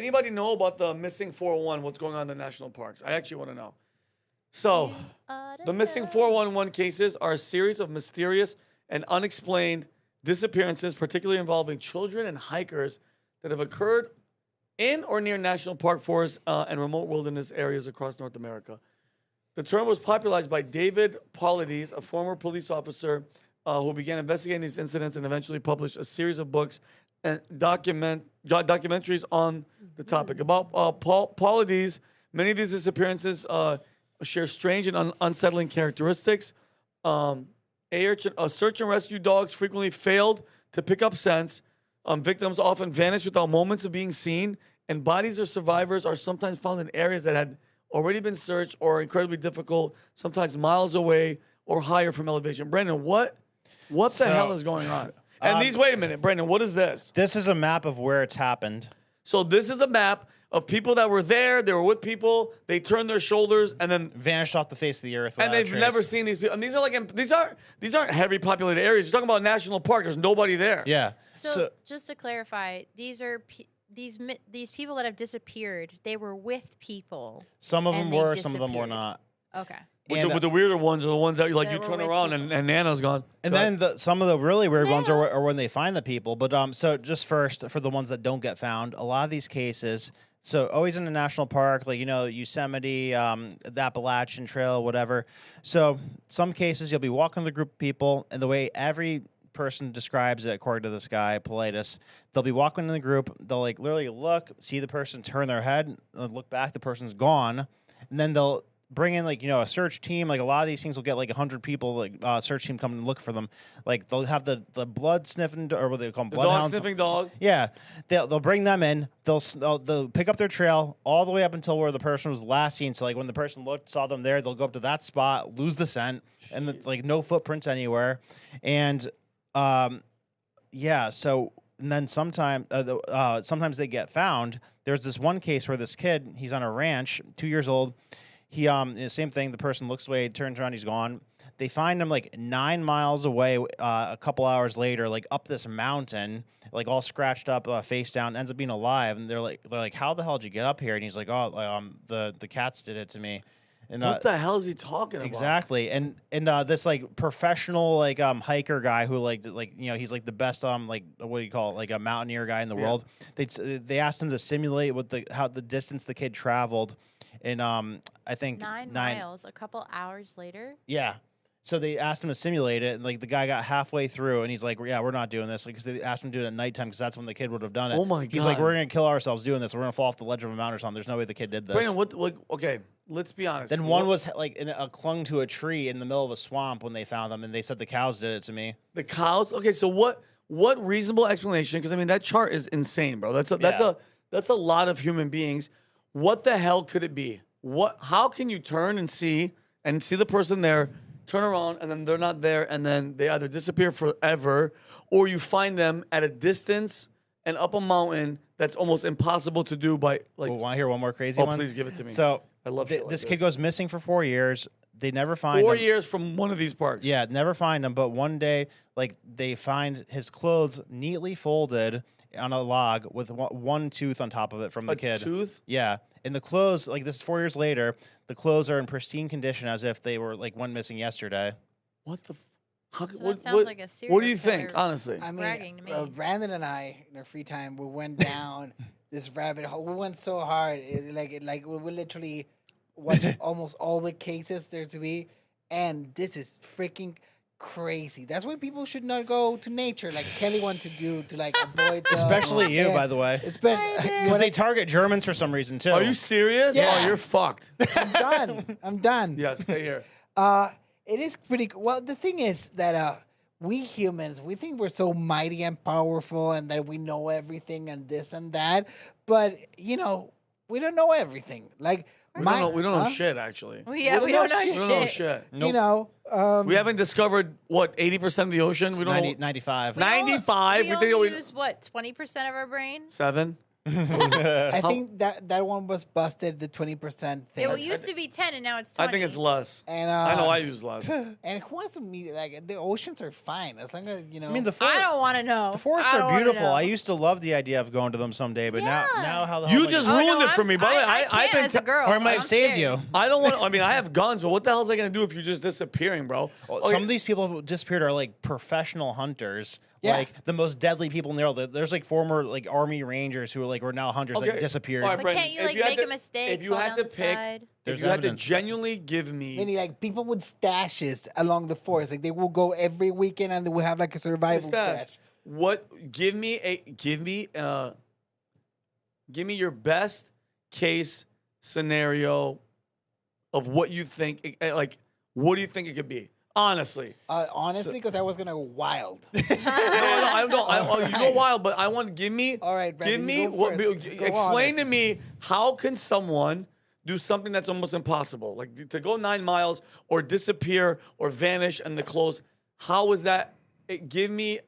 anybody know about the missing 411? What's going on in the national parks? I actually want to know. So, the missing 411 cases are a series of mysterious and unexplained disappearances, particularly involving children and hikers, that have occurred in or near national park forests and remote wilderness areas across North America. The term was popularized by David Paulides, a former police officer who began investigating these incidents and eventually published a series of books and documentaries on the topic. About Paulides, many of these disappearances share strange and unsettling characteristics. Search and rescue dogs frequently failed to pick up scents. Victims often vanish without moments of being seen, and bodies of survivors are sometimes found in areas that had already been searched or incredibly difficult, sometimes miles away or higher from elevation. Brandon, what the hell is going on? And wait a minute, Brandon, what is this? This is a map of where it's happened. So this is a map of people that were there. They were with people. They turned their shoulders and then vanished off the face of the earth. And they've never seen these people. And these aren't heavy populated areas. You're talking about a national park. There's nobody there. Yeah. So just to clarify, these are these people that have disappeared. They were with people. Some of them were. Some of them were not. Okay. With the weirder ones are the ones that you turn around and Nana's gone. And then some of the really weird ones are when they find the people. But so just first, for the ones that don't get found, a lot of these cases, so always in a national park, like, Yosemite, the Appalachian Trail, whatever. So some cases you'll be walking with a group of people, and the way every person describes it, according to this guy, Paulides, they'll be walking in the group, they'll literally look, see the person, turn their head, look back, the person's gone, and then they'll bring in a search team. Like a lot of these things will get 100 people, search team coming and look for them. Like they'll have the blood sniffing, or what they call them, bloodhounds. Dog sniffing dogs. Yeah, they'll bring them in. They'll pick up their trail all the way up until where the person was last seen. So when the person saw them there, they'll go up to that spot, lose the scent, and no footprints anywhere. And so and then sometimes they get found. There's this one case where this kid, he's on a ranch, 2 years old. He same thing. The person looks away, turns around, he's gone. They find him 9 miles away. A couple hours later, up this mountain, all scratched up, face down. Ends up being alive, and they're like, how the hell did you get up here? And he's like, the cats did it to me. And what the hell is he talking about? Exactly. And this professional hiker guy who he's the best what do you call it, a mountaineer guy in the world. They asked him to simulate how the distance the kid traveled. And I think 9 miles, a couple hours later. Yeah. So they asked him to simulate it, and the guy got halfway through, and he's like, "Yeah, we're not doing this," because they asked him to do it at nighttime, because that's when the kid would have done it. Oh my god! He's like, "We're gonna kill ourselves doing this. We're gonna fall off the ledge of a mountain or something. There's no way the kid did this." Brandon, okay, let's be honest. Then one was clung to a tree in the middle of a swamp when they found them, and they said the cows did it to me. The cows? Okay, so what reasonable explanation? Because that chart is insane, bro. That's a lot of human beings. What the hell could it be? How can you turn and see the person there, turn around, and then they're not there, and then they either disappear forever, or you find them at a distance and up a mountain that's almost impossible to do by Want to hear one more crazy one? Oh, please give it to me. So I love this kid goes missing for 4 years. They never find him. 4 years from one of these parks. Yeah, never find him. But one day, they find his clothes neatly folded on a log with one tooth on top of it from the kid. A tooth? Yeah. And the clothes, this is 4 years later, the clothes are in pristine condition as if they were went missing yesterday. What the? That sounds like a serial What do you think, honestly? bragging to me. Brandon and I, in our free time, we went down this rabbit hole. We went so hard, we literally watched almost all the cases there to be, and this is freaking crazy. That's why people should not go to nature, like Kelly wanted to do, to avoid. Especially you, by the way. Because they target Germans for some reason too. Are you serious? Yeah. Oh, you're fucked. I'm done. Yeah, stay here. It is pretty. Well, the thing is that we humans, we think we're so mighty and powerful, and that we know everything and this and that. But we don't know everything. We don't know shit, actually. We don't know shit. We don't know shit. Nope. We haven't discovered, 80% of the ocean? We don't 95. We 95? only use, 20% of our brain? 7? I think that one was busted. The 20% thing. It used to be 10 and now it's 20. I think it's less. And I know I use less. And who wants to meet? Like the oceans are fine as long as you know. I mean, I don't want to know. the forests I don't are wanna beautiful. know. I used to love the idea of going to them someday, but now how the hell You am I just gonna- ruined it for I'm me, s- by the way. I I've can't been as a girl. or it might have I'm saved scared. you. I don't want. I mean, I have guns, but what the hell is I gonna do if you're just disappearing, bro? Okay. Some of these people who disappeared are like professional hunters. Yeah. Like the most deadly people in the world. There's like former like army rangers who were now hunters that disappeared. All right, But Brendan, can't you if like you had make to- a mistake? If you fall had down to the pick, side? if There's you had to evidence. genuinely give me, Many like people with stashes along the forest. Like they will go every weekend and they will have like a survival stash. what? Give me your best case scenario of what you think. Like, what do you think it could be? Honestly, Honestly, because I was gonna go wild. no, I don't. You go wild, but I want give me. All right, give Brandon, me you go what. first. Go Explain to honest. me how can someone do something that's almost impossible, like to go 9 miles or disappear or vanish and the clothes. How is that? Give me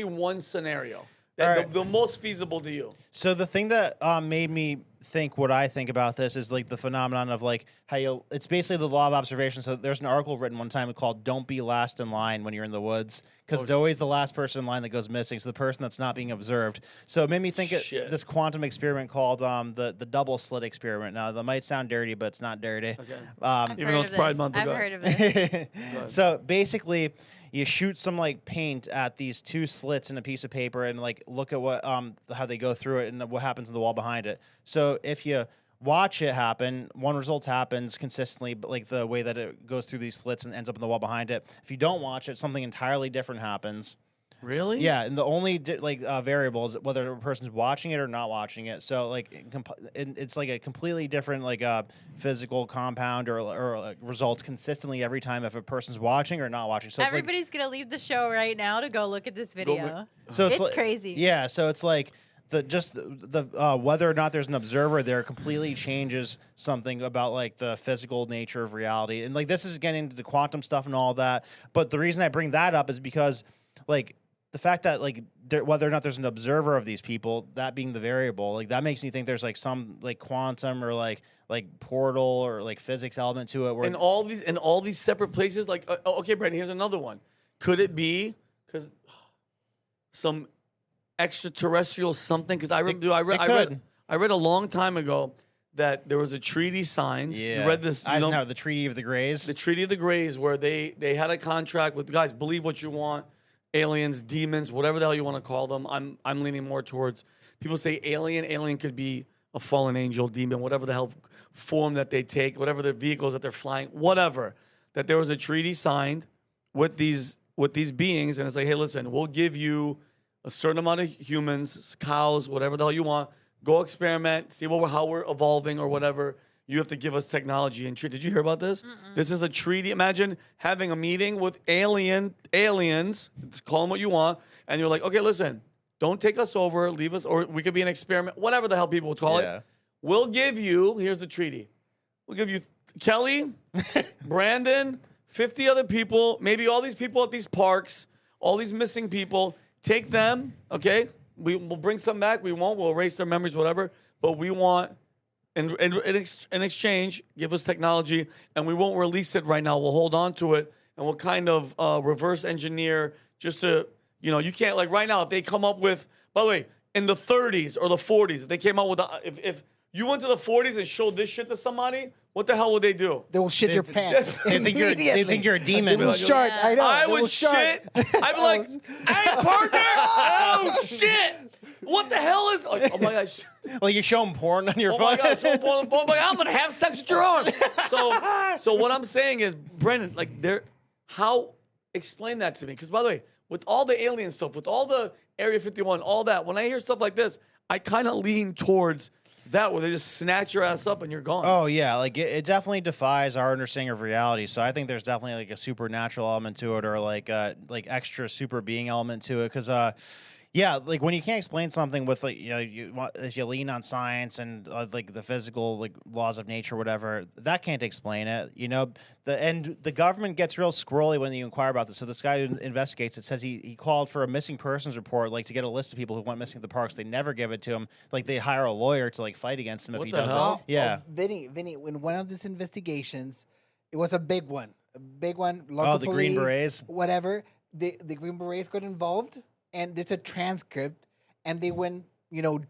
one scenario that All right. the most feasible to you. So the thing that made me think what I think about this is like the phenomenon of like how it's basically the law of observation. So there's an article written one time called "Don't be last in line when you're in the woods," because it's always the last person in line that goes missing. So the person that's not being observed. So it made me think of Shit. this quantum experiment called the double slit experiment. Now that might sound dirty, but it's not dirty. Okay. I've Even heard though of it's Pride this. Month, I've go heard ahead. of this. So basically, you shoot some like paint at these two slits in a piece of paper and like look at what how they go through it and what happens in the wall behind it. So if you watch it happen, one result happens consistently, but like the way that it goes through these slits and ends up in the wall behind it. If you don't watch it, something entirely different happens. Really? Yeah, and the only variable is whether a person's watching it or not watching it. So like it's like a completely different like physical compound or like, results consistently every time if a person's watching or not watching. So it's like, Everybody's gonna leave the show right now to go look at this video. so It's like- crazy. Yeah, so it's like the whether or not there's an observer there completely changes something about like the physical nature of reality. And like this is getting into the quantum stuff and all that. But the reason I bring that up is because like the fact that like whether or not there's an observer of these people, that being the variable, like that makes me think there's like some like quantum or like portal or like physics element to it. Where In all these separate places, like okay, Brandon, here's another one. Could it be because some extraterrestrial something? Because I read a long time ago that there was a treaty signed. yeah, You read this? You know, Eisenhower, the Treaty of the Greys. the Treaty of the Greys, where they had a contract with guys. Believe what you want, aliens, demons, whatever the hell you want to call them. I'm leaning more towards people say alien. Alien could be a fallen angel, demon, whatever the hell form that they take, whatever their vehicles that they're flying, whatever. That there was a treaty signed with these beings, and it's like, hey, listen, we'll give you a certain amount of humans, cows, whatever the hell you want. Go experiment, see how we're evolving or whatever. You have to give us technology and treat. Did you hear about this? This is a treaty. Imagine having a meeting with aliens, call them what you want, and you're like, okay, listen, don't take us over, leave us, or we could be an experiment, whatever the hell people would call Yeah. it. We'll give you, here's the treaty. We'll give you Kelly, Brandon, 50 other people, maybe all these people at these parks, all these missing people. Take them, okay? We'll bring some back. We won't. We'll erase their memories, whatever. But we want, in exchange, give us technology, and we won't release it right now. We'll hold on to it, and we'll kind of reverse engineer just to, you can't, like right now, if they come up with, by the way, in the 30s or the 40s, if they came out with, if you went to the 40s and showed this shit to somebody, what the hell would they do? They will shit your pants. They think you're a demon. They will start. I know. I they will would start. shit. I'd be like, hey, partner! Oh, shit! What the hell is... Like, oh, my gosh. Like you show them porn on your Oh, phone. my gosh. I'm like, I'm going to have sex with your arm. So what I'm saying is, Brendan, like, explain that to me. Because, by the way, with all the alien stuff, with all the Area 51, all that, when I hear stuff like this, I kind of lean towards that where they just snatch your ass up and you're gone. Oh yeah, like it definitely defies our understanding of reality. So I think there's definitely like a supernatural element to it, or like extra super being element to it. Because Yeah, like when you can't explain something with like if you lean on science and like the physical like laws of nature, or whatever, that can't explain it. The government gets real squirrely when you inquire about this. So this guy who investigates it says he called for a missing persons report, like to get a list of people who went missing at the parks. They never give it to him. Like they hire a lawyer to like fight against him if What he the doesn't. hell? Yeah. Vinny, in one of these investigations, it was a big one. Local Oh, the Green police, Berets? whatever. The Green Berets got involved, and there's a transcript, and they went,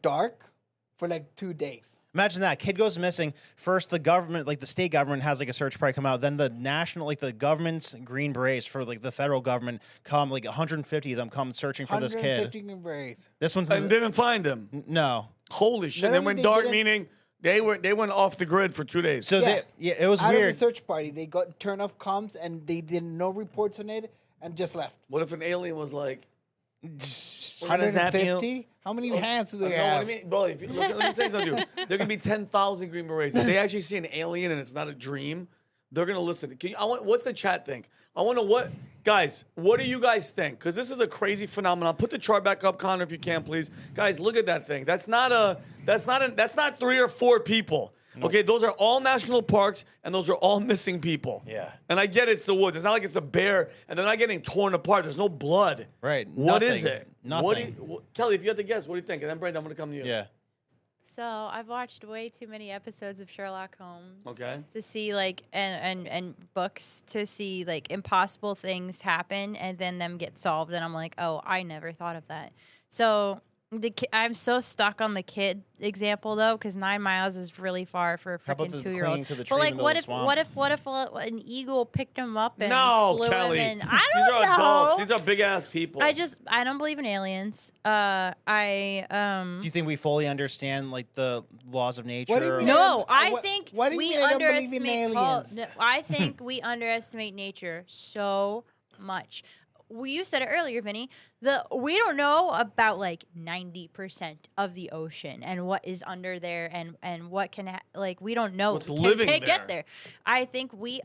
dark for like 2 days. Imagine that kid goes missing. First, the government, like the state government, has like a search party come out. Then the national, like the government's Green Berets for like the federal government come, like 150 of them come searching for this kid. 150 Green Berets. This one's And didn't find him. no. Holy shit! Not They only went they dark, didn't- meaning they went off the grid for 2 days. So it was Out weird. of the search party, they got turn off comms, and they did no reports on it, and just left. What if an alien was like, we're gonna zap you? 150? How many hands do they No, what have? I mean, bro, listen, let me say something, dude. There can be 10,000 Green Berets. If they actually see an alien and it's not a dream, they're gonna listen. What's the chat think? I want to know what do you guys think? Because this is a crazy phenomenon. Put the chart back up, Connor, if you can, please. Guys, look at that thing. That's not 3 or 4 people. Okay, those are all national parks, and those are all missing people. Yeah. And I get it's the woods. It's not like it's a bear, and they're not getting torn apart. There's no blood. Right. What is Nothing. it? Nothing. Kelly, if you had to guess, what do you think? And then Brandon, I'm going to come to you. Yeah. So I've watched way too many episodes of Sherlock Holmes. Okay. To see like and books to see like impossible things happen and then them get solved, and I'm like, oh, I never thought of that. So I'm so stuck on the kid example though, because 9 miles is really far for a How about freaking the 2-year-old. clinging to the tree But in like, the middle what of if the swamp? an eagle picked him up and No, flew Kelly. him in? I These don't are know. adults. These are big ass people. I don't believe in aliens. Do you think we fully understand like the laws of nature? What do you mean? No, I What- think what do you we mean I don't believe in underestimate. aliens? No, I think we underestimate nature so much. You said it earlier, Vinny. We don't know about like 90% of the ocean and what is under there and what can we don't know. What's We living can't get there. there. I think we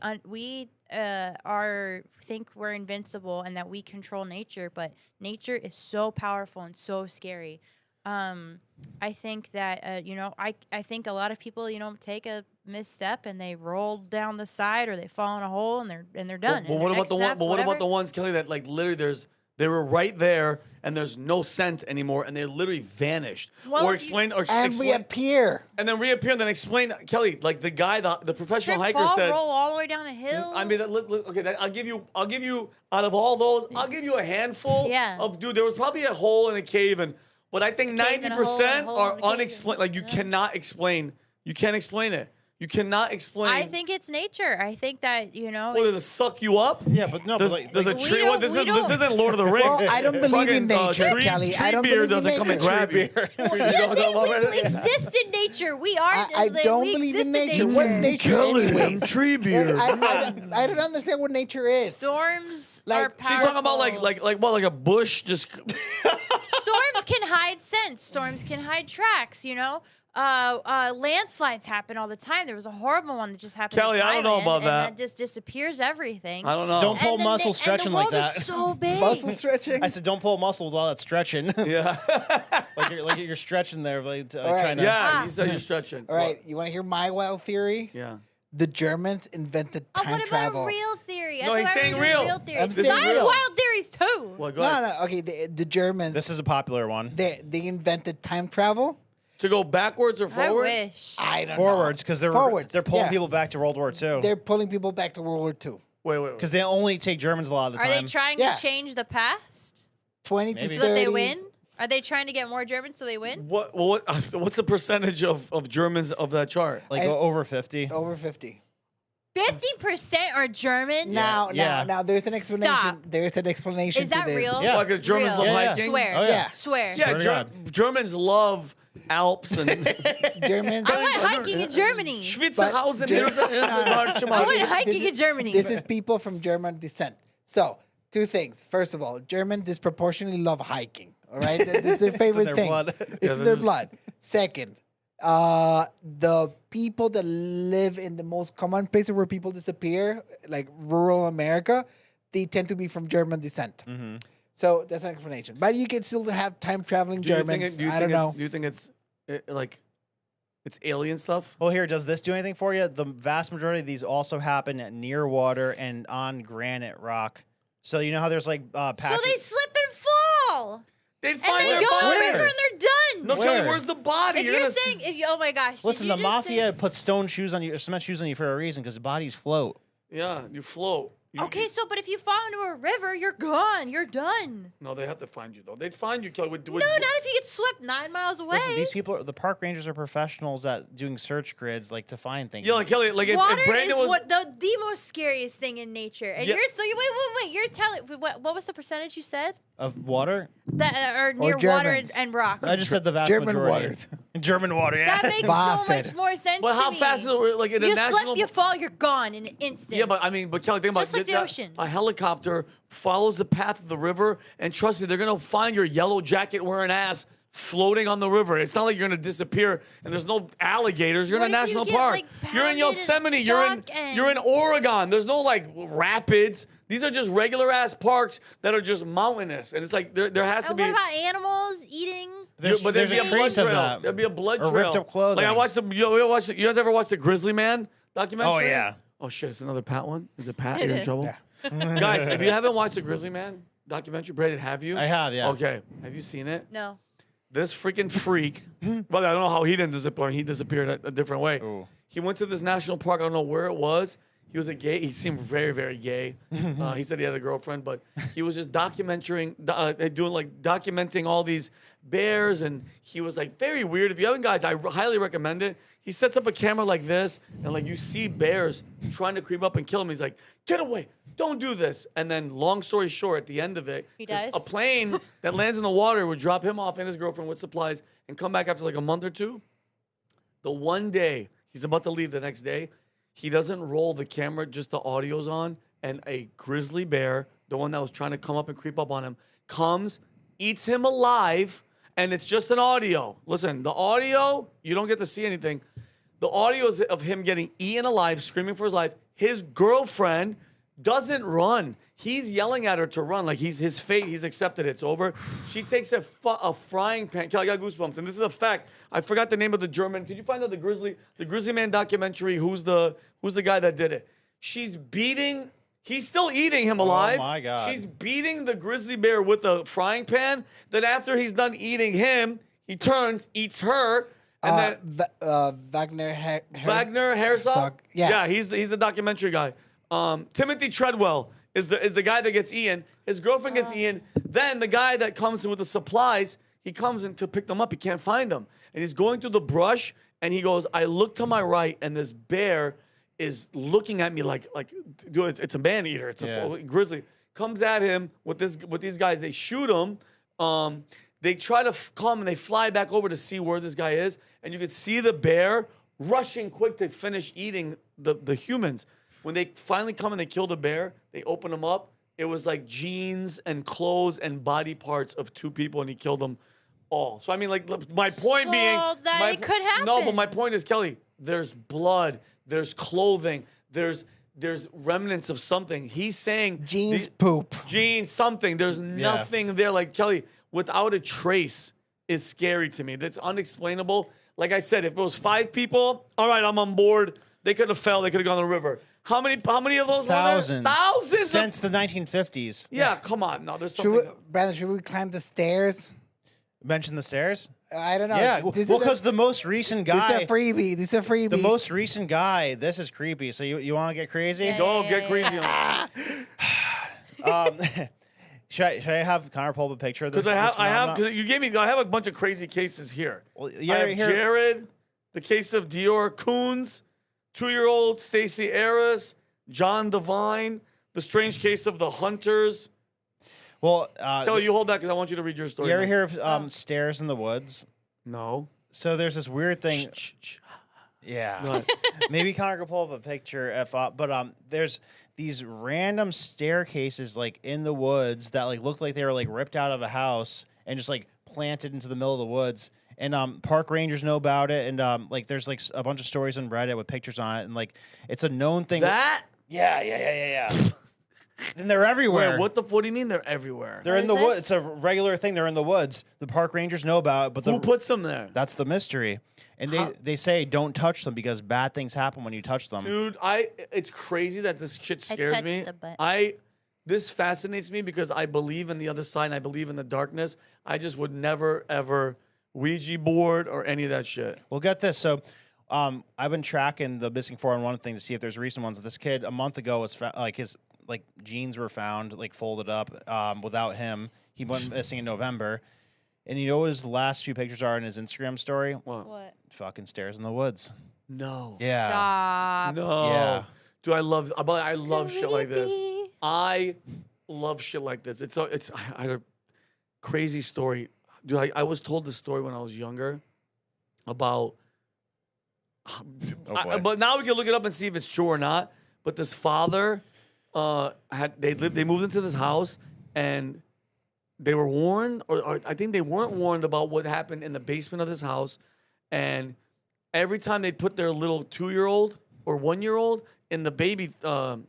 think we're invincible and that we control nature, but nature is so powerful and so scary. I think that I think a lot of people take a misstep and they roll down the side or they fall in a hole and they're done. Well, what about the one? But what about the ones, Kelly, that like literally they were right there and there's no scent anymore and they literally vanished Well, or if you- explain or And explain reappear. and then reappear and then explain, Kelly, like the guy, the professional Trip, hiker fall, said. roll all the way down a hill. I mean, okay. I'll give you out of all those, I'll give you a handful. Yeah. Of dude, there was probably a hole in a cave, but I think cave and a hole and a 90% hole are and a cave. unexplained. Like you Yeah. cannot explain. You can't explain it. You cannot explain. I think it's nature. I think that Well, does it suck you up? Yeah, but no. Does, but like, does a we tree? don't- What, this we isn't Lord of the Rings. Well, I don't believe in Fucking, nature, tree, Kelly. Tree I don't beer believe in doesn't come and nature. grab you. we exist in nature. We are. I don't we believe exist in nature. What's nature Kelly, anyways? tree beer. I don't understand what nature is. Storms Like, are she's She's powerful. talking about like a bush just. Storms can hide scents. Storms can hide tracks. Landslides happen all the time. There was a horrible one that just happened. Kelly, in I don't know Thailand, about and that. that just disappears everything. I don't know. Don't pull And then muscle they- stretching and the like world that. is so big. Muscle stretching. I said, don't pull a muscle with all that stretching. Yeah. like you're stretching there, like All right. kind of. Yeah. Ah. You said you're stretching. All right, you want to hear my wild theory? Yeah. The Germans invented Oh, time what about travel. a real theory? No, I he's thought saying we were doing real. real theory. I'm Because saying I have real. wild theories too. Well, go No, ahead. no. Okay, the Germans. This is a popular one. They invented time travel. To go backwards or I forward? wish. I don't Forwards, because Forwards, they're pulling yeah. people back to World War II. They're pulling people back to World War II. Wait. Because they only take Germans a lot of the Are time. they trying Yeah. to change the past 20 Maybe. to so 30. that they win? Are they trying to get more Germans so they win? What's the percentage of Germans of that chart? Like And- over 50. Over 50. 50% are German. Now, Yeah. now, there's an explanation. Stop. There's an explanation Is that to this. real? Yeah. Like, 'cause Germans Real. love Yeah. hiking? Swear. Oh, yeah. Swear. Yeah, Swear to God. Germans love Alps and Germans. I went hiking in Germany. Schwitzerhausen. Ger- I went hiking This in Germany. This is people from German descent. So, two things. First of all, Germans disproportionately love hiking. All right, it's their favorite their thing. blood. It's Yeah, in they're their just- blood. Second, the people that live in the most common places where people disappear, like rural America, they tend to be from German descent. Mm-hmm. So that's an explanation. But you can still have time traveling Germans. I don't know. Do you think it's like it's alien stuff? Well, here, does this do anything for you? The vast majority of these also happen at near water and on granite rock. So you know how there's like patches. So they slip and fall. They'd And find they their go in the body. river and they're done. No, Kelly, Where? where's the body? If you're gonna saying, oh my gosh. Listen, did the you just say- mafia puts stone shoes on you, or cement shoes on you for a reason, because bodies float. yeah, you float. Okay, so but if you fall into a river, you're gone. You're done. No, they have to find you though. They'd find you, Kelly. No, not if you get swept 9 miles away. Listen, these people, the park rangers are professionals at doing search grids, like to find things. Yeah, like Kelly, like Water if Brandon is was what the most scariest thing in nature. And Yeah. you're so wait. You're telling what was the percentage you said Of water? that are near water Germans. and rock? I just said the vast German majority. waters. German water, yeah. That makes Boss so much said. more sense. But to how me. fast is it? Like in a You national? slip, you fall, you're gone in an instant. Yeah, but I mean, Kelly, think about Just like the that- ocean. A helicopter follows the path of the river, and trust me, they're gonna find your yellow jacket wearing ass floating on the river. It's not like you're gonna disappear and there's no alligators. You're What in a if you national get, park. like, You're in pounded and Yosemite. stuck and- You're in Oregon. There's no like rapids. These are just regular ass parks that are just mountainous, and it's like there has to And be. what about animals eating? But there'd be a blood trace of trail. that. There'd be a blood Or trail. ripped up clothing. Like I watched the. You guys ever watched the Grizzly Man documentary? Oh, yeah. Oh shit! It's another Pat one. Is it Pat? It You're in is. trouble. Guys, if you haven't watched the Grizzly Man documentary, Brandon, have you? I have, yeah. Okay. Have you seen it? No. This freaking freak. Well, I don't know how he didn't disappear. He disappeared a different way. Ooh. He went to this national park. I don't know where it was. He was a gay. He seemed very, very gay. He said he had a girlfriend, but he was just documenting all these bears, and he was like very weird. If you haven't, guys, I highly recommend it. He sets up a camera like this, and like you see bears trying to creep up and kill him. He's like, "Get away! Don't do this!" And then, long story short, at the end of it, He dies? a plane that lands in the water would drop him off and his girlfriend with supplies, and come back after like a month or two. The one day he's about to leave, the next day, he doesn't roll the camera, just the audio's on, and a grizzly bear, the one that was trying to come up and creep up on him, comes, eats him alive, and it's just an audio. Listen, the audio, you don't get to see anything. The audio is of him getting eaten alive, screaming for his life. His girlfriend doesn't run. He's yelling at her to run, like his fate. He's accepted it. It's over. She takes a frying pan. I got goosebumps, and this is a fact. I forgot the name of the German. Could you find out the Grizzly Man documentary? Who's the guy that did it? She's beating. He's still eating him alive. my God. She's beating the grizzly bear with a frying pan. Then after he's done eating him, he turns, eats her, and then Wagner Herzog. Yeah. He's the documentary guy. Timothy Treadwell is the guy that gets eaten. His girlfriend gets eaten. Then the guy that comes in with the supplies, he comes in to pick them up. He can't find them, and he's going through the brush. And he goes, "I look to my right, and this bear is looking at me like, dude, it's a man eater. It's a grizzly. Comes at him with these guys. They shoot him. They try to come and they fly back over to see where this guy is, and you can see the bear rushing quick to finish eating the humans. When they finally come and they kill the bear, they open him up. It was like jeans and clothes and body parts of two people, and he killed them all. So I mean, like my point being, it could happen. No, but my point is, Kelly, there's blood, there's clothing, there's remnants of something. He's saying Jeans poop. Jeans something. There's nothing there. Like Kelly, without a trace is scary to me. That's unexplainable. Like I said, if it was 5 people, all right, I'm on board. They could have fell. They could have gone to the river. How many of those? Thousands. Thousands. Since the 1950s. Yeah, come on. No, there's something. Brandon, should we climb the stairs? Mention the stairs? I don't know. Yeah, This well, is because the most recent this guy... is a freebie. This is a freebie. The most recent guy, this is creepy. So you want to get crazy? Yeah, Go yeah, get yeah, crazy yeah. on Should I have Connor pull up a picture of this? because I have phenomenon? because you gave me. I have a bunch of crazy cases here. Well, I yeah, have here. Jared, the case of Dior Coons, 2-year-old Stacey Aris, John Devine, the strange case of the Hunters. Well, Kelly, you hold that because I want you to read your story. you ever next. hear of stairs in the woods? No. So there's this weird thing. Shh. Yeah. Go ahead. Maybe Connor could pull up a picture if but there's these random staircases like in the woods that like look like they were like ripped out of a house and just like planted into the middle of the woods. And park rangers know about it, and like there's like a bunch of stories on Reddit with pictures on it, and like it's a known thing. That Yeah. Then they're everywhere. What do you mean they're everywhere? They're in the woods. It's a regular thing. They're in the woods. The park rangers know about it, but Who puts them there? that's the mystery. And they say don't touch them because bad things happen when you touch them. Dude, it's crazy that this shit scares touched me. the butt. This fascinates me because I believe in the other side and I believe in the darkness. I just would never ever Ouija board or any of that shit. Well, get this. So, I've been tracking the missing 411 thing to see if there's recent ones. This kid a month ago was his jeans were found folded up without him. He went missing in November. And you know what his last few pictures are in his Instagram story? What? Fucking stairs in the woods. No. Yeah. Stop. No. Yeah. Dude, I love shit like this. I love shit like this. I had a crazy story. Dude, I was told this story when I was younger about but now we can look it up and see if it's true or not. But this father they moved into this house and they were warned, or I think they weren't warned about what happened in the basement of this house. And every time they'd put their little 2-year-old or 1-year-old in the baby to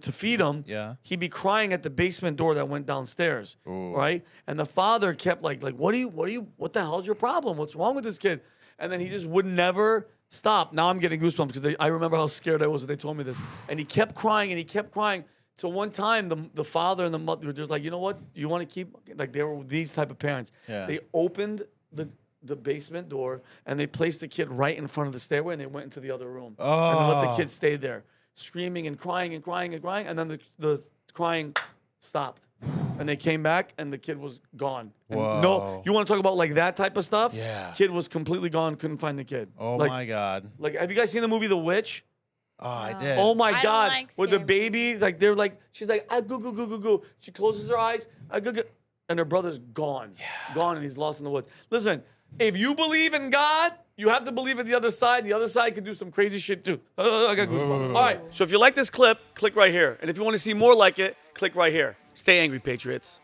feed him, he'd be crying at the basement door that went downstairs, right? And the father kept like, what the hell's your problem? What's wrong with this kid? And then he just would never stop. Now I'm getting goosebumps because I remember how scared I was when they told me this. And he kept crying and he kept crying. So one time the father and the mother were just like, you know what? You want to keep, they were these type of parents. Yeah. They opened the basement door and they placed the kid right in front of the stairway and they went into the other room. Oh. And they let the kid stay there, screaming and crying and crying and crying. And then the crying stopped. And they came back and the kid was gone. And no, you want to talk about that type of stuff? Yeah. Kid was completely gone, couldn't find the kid. Oh my God. Have you guys seen the movie The Witch? Oh, I did. Oh my I don't God! like With the scary baby, she's like, ah, goo, goo, goo, goo, goo. She closes her eyes, ah, goo, goo, and her brother's gone. Yeah. Gone, and he's lost in the woods. Listen, if you believe in God, you have to believe in the other side. The other side can do some crazy shit too. I got goosebumps. All right, so if you like this clip, click right here. And if you want to see more like it, click right here. Stay angry, Patriots.